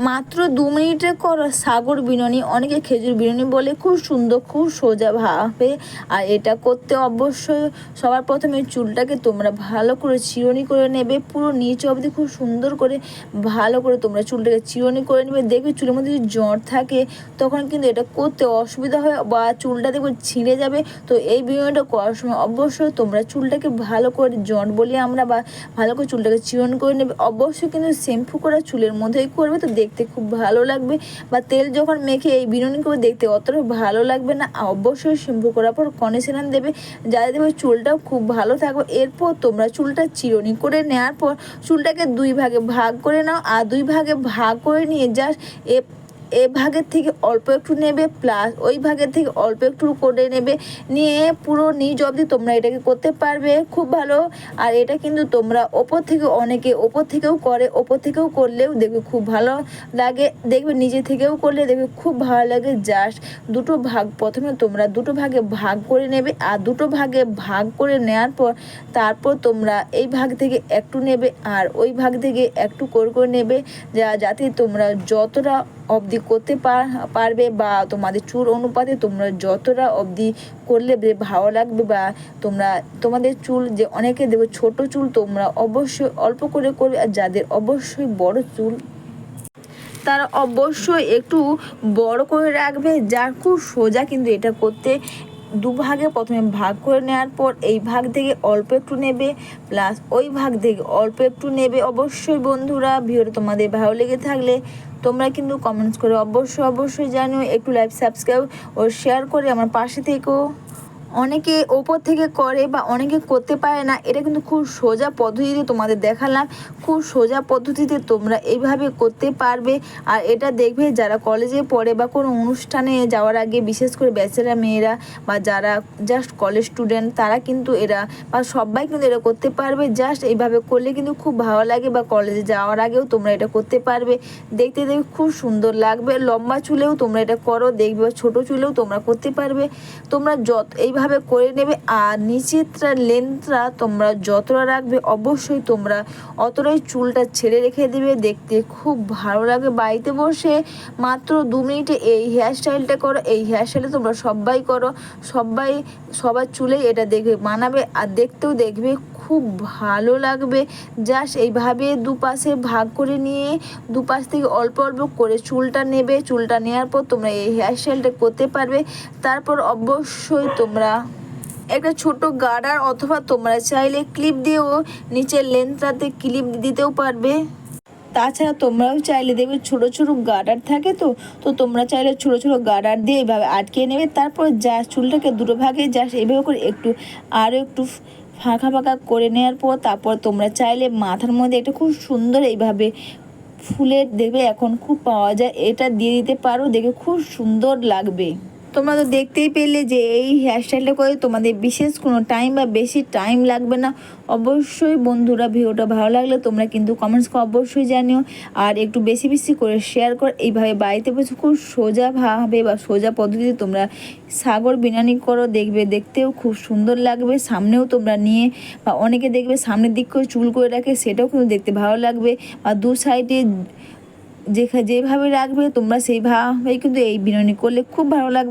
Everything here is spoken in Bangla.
মাত্র 2 মিনিটে করো সাগর বিনুনি, অনেকে খেজুর বিনুনি বলে। খুব সুন্দর, খুব সোজা ভাবে। আর এটা করতে অবশ্যই সবার প্রথমে চুলটাকে তোমরা ভালো করে চিরুনি করে নেবে, পুরো নিচ অবধি খুব সুন্দর করে ভালো করে তোমরা চুলটাকে চিরুনি করে নেবে। দেখবে চুলের মধ্যে যদি জট থাকে তখন কিন্তু এটা করতে অসুবিধা হয় বা চুলটা দেখবে ছিঁড়ে যাবে। তো এই বিনুনিটা করার সময় অবশ্যই তোমরা চুলটাকে ভালো করে জট বলি আমরা, বা ভালো করে চুলটাকে চিরুনি করে নেবে। অবশ্যই কিন্তু শ্যাম্পু করা চুলের মধ্যেই করবে, তো দেখতে খুব ভালো লাগবে। বা তেল যখন মেখে এই বিনুনি করে দেখতে অতটা ভালো লাগবে না। অবশ্যই শ্যাম্পু করার পর কন্ডিশনার দেবে, যাতে দেবে চুলটাও খুব ভালো থাকবে। এরপর তোমরা চুলটা চিরুনি করে নেওয়ার পর চুলটাকে 2 ভাগে ভাগ করে নাও। আর 2 ভাগে ভাগ করে নিয়ে জাস্ট এ ভাগের থেকে অল্প একটু নেবে, প্লাস ওই ভাগের থেকে অল্প একটু করে নেবে, নিয়ে পুরো নিচ অবধি তোমরা এটাকে করতে পারবে খুব ভালো। আর এটা কিন্তু তোমরা ওপর থেকে, অনেকে ওপর থেকেও করে, ওপর থেকেও করলেও দেখবে খুব ভালো লাগে, দেখবে নিচে থেকেও করলে দেখবে খুব ভালো লাগে। জাস্ট দুটো ভাগ প্রথমে তোমরা 2 ভাগে ভাগ করে নেবে। আর 2 ভাগে ভাগ করে নেওয়ার পর তারপর তোমরা এই ভাগ থেকে একটু নেবে আর ওই ভাগ থেকে একটু করে নেবে, যাতে তোমরা যতটা অবধি করতে পারবে বা তোমাদের চুল অনুপাতে তোমরা যতটা অবধি করলে ভালো লাগবে। বা তোমরা তোমাদের চুল, যে অনেকে দেবে ছোট চুল, তোমরা অবশ্যই অল্প করে করবে। আর যাদের অবশ্যই বড় চুল তারা অবশ্যই একটু বড় করে রাখবে। যার খুব সোজা কিন্তু এটা করতে। 2 ভাগে প্রথমে ভাগ করে নেওয়ার পর এই ভাগ থেকে অল্প একটু নেবে, প্লাস ওই ভাগ থেকে অল্প একটু নেবে। অবশ্যই বন্ধুরা, ভিডিওটা তোমাদের ভালো লেগে থাকলে তোমরা কিন্তু কমেন্টস করে অবশ্যই জানিও। একটু লাইক, সাবস্ক্রাইব ও শেয়ার করে আমার পাশে থেকো। অনেকে ওপর থেকে করে বা অনেকে করতে পারে না, এটা কিন্তু খুব সোজা পদ্ধতিতে তোমাদের দেখালাম। খুব সোজা পদ্ধতিতে তোমরা এইভাবে করতে পারবে। আর এটা দেখবে যারা কলেজে পড়ে বা কোনো অনুষ্ঠানে যাওয়ার আগে, বিশেষ করে ব্যাচেলার মেয়েরা বা যারা জাস্ট কলেজ স্টুডেন্ট, তারা কিন্তু এরা বা সবাই কিন্তু এটা করতে পারবে। জাস্ট এইভাবে করলে কিন্তু খুব ভালো লাগে, বা কলেজে যাওয়ার আগেও তোমরা এটা করতে পারবে। দেখতে খুব সুন্দর লাগবে। লম্বা চুলেও তোমরা এটা করো, দেখবে ছোটো চুলেও তোমরা করতে পারবে। তোমরা এইভাবে করে নেবে। আর নিচেরটা লেন্থটা তোমরা যতটা রাখবে অবশ্যই তোমরা অতটাই চুলটা ছেড়ে রেখে দেবে, দেখতে খুব ভালো লাগে। বাড়িতে বসে মাত্র 2 মিনিটে এই হেয়ার স্টাইলটা করো। এই হেয়ার স্টাইলটা তোমরা সবাই করো, সবার চুলেই এটা দেখবে মানাবে আর দেখতেও দেখবে খুব ভালো লাগবে। জাস্ট এইভাবে দুপাশে ভাগ করে নিয়ে দুপাশ থেকে অল্প অল্প করে চুলটা নেবে। চুলটা নেওয়ার পর তোমরা এই হেয়ার স্টাইলটা করতে পারবে। তারপর অবশ্যই তোমরা একটা ছোট গার্ডার অথবা তোমরা চাইলে ক্লিপ দিয়েও নিচের লেন্থটাতে ক্লিপ দিতেও পারবে। তাছাড়া তোমরাও চাইলে দেখবে ছোটো ছোটো গার্ডার থাকে, তো তোমরা চাইলে ছোটো ছোটো গার্ডার দিয়ে এইভাবে আটকে নেবে। তারপর চুলটাকে 2 ভাগে এইভাবে করে আরও একটু ফাঁকা করে নেওয়ার পর তারপর তোমরা চাইলে মাথার মধ্যে একটা খুব সুন্দর এইভাবে ফুলের দেখবে এখন খুব পাওয়া যায়, এটা দিয়ে দিতে পারো, দেখে খুব সুন্দর লাগবে। তোমরা তো দেখতেই পেলে যে এই হেয়ারস্টাইলটা করে তোমাদের বিশেষ কোনো টাইম বা বেশি টাইম লাগবে না। অবশ্যই বন্ধুরা, ভিডিওটা ভালো লাগলে তোমরা কিন্তু কমেন্টস করে অবশ্যই জানিও। আর একটু বেশি করে শেয়ার কর। এইভাবে বাড়িতে বসে খুব সোজাভাবে বা সোজা পদ্ধতিতে তোমরা সাগর বিনুনি করো, দেখবে দেখতেও খুব সুন্দর লাগবে। সামনেও তোমরা নিয়ে, বা অনেকে দেখবে সামনের দিক করে চুল করে রাখে, সেটাও কিন্তু দেখতে ভালো লাগবে। বা 2 সাইডে যেভাবে রাখবে তোমরা সেইভাবেই কিন্তু এই বিনুনি করলে খুব ভালো লাগবে।